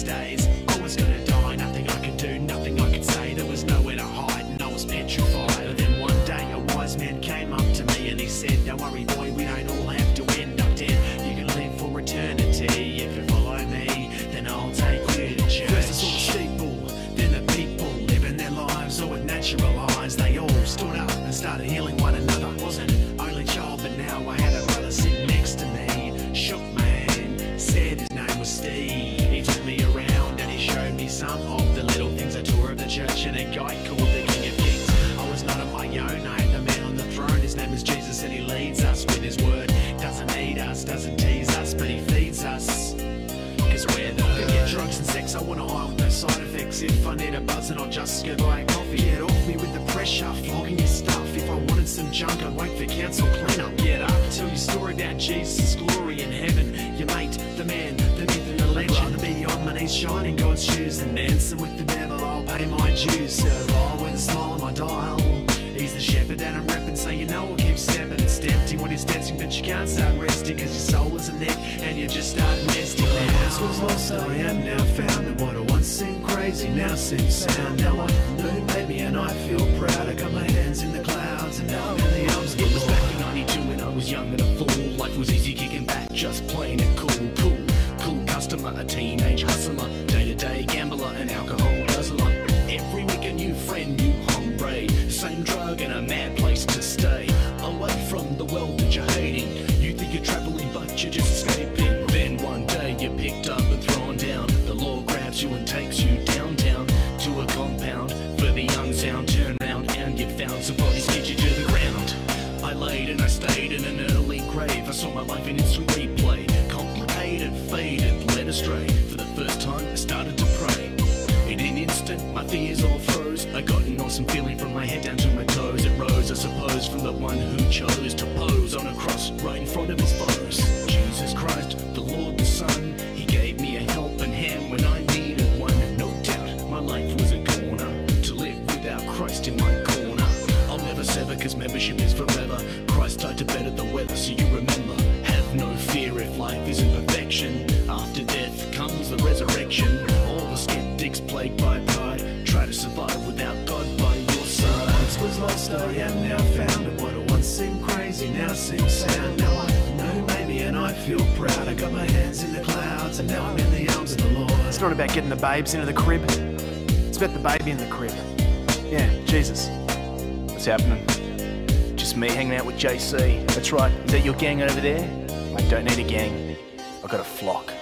these days. I was gonna die, nothing I could do, nothing I could say. There was nowhere to hide and I was petrified. But then one day a wise man came up to me and he said, don't worry boy, we don't all have to end up dead. You can live for eternity. If you follow me, then I'll take you to church. First I saw the steeple, then the people living their lives all with natural eyes. They all stood up and started healing one another. Wasn't an only child, but now I had a brother sitting next to me. Shook man, said his name was Steve. He took me around and he showed me some of the little things. A tour of the church and a guy called the King of Kings. I was not on my own, I had the man on the throne. His name is Jesus and he leads us with his word. Doesn't need us, doesn't tease us, but he feeds us. Cause we're the forget drugs and sex, I want a high with no side effects. If I need a buzz, and I'll just go buy a coffee. Get off me with the pressure, flogging your stuff. If I wanted some junk, I'd wait for council cleanup. Get up, tell your story about Jesus' glory in heaven. Your mate, the man, the myth and the legend. I'd rather be on my knees shining God's shoes than dancing with the devil. I'll pay my dues, survive with a smile on my dial. He's the shepherd that I'm repping, so you know I'll keep stepping. It's tempting when he's dancing, but you can't start resting. Cause your soul is a neck and you just start nesting. Now once was lost, I am now found. And what I once seemed crazy now seems sound. Now I know who made me and I feel proud. I got my hands in the clouds and now I'm in the arms of the Lord. It was back in 92 when I was young and a fool. Life was easy kicking back, just playing it cool. Cool customer, a teenage hustler, day-to-day gambler, an alcohol guzzler. Every week a new friend, new hombre, same drug and a mad place to stay. Away from the world that you're hating. You think you're traveling but you're just escaping. Then one day you're picked up and thrown down. The law grabs you and takes you downtown to a compound for the unsound. Turn round and you found some bodies get you to the ground. I laid and I stayed in an early grave. I saw my life in instant replay. Complicated, faded, led astray. For the first time I started to pray. In an instant my fears all froze. I got an awesome feeling from my head down to my toes. It rose, I suppose, from the one who chose to pose on a cross right in front of his foes. Jesus Christ, the Lord the Son, he gave me a helping hand when I needed one. No doubt my life was a corner to live without Christ in my corner. I'll never sever cause membership is forever. Christ died to better the weather, so you remember. Have no fear if life isn't perfection. After death comes the resurrection. All the skeptics plagued by pride try to survive without God by your side. Once was lost, I am now found. And what I once seemed crazy now seems sound. Now I know who made me and I feel proud. I got my hands in the clouds and now I'm in the arms of the Lord. It's not about getting the babes into the crib. It's about the baby in the crib. Yeah, Jesus. What's happening? Just me hanging out with JC. That's right. Is that your gang over there? I don't need a gang. I've got a flock.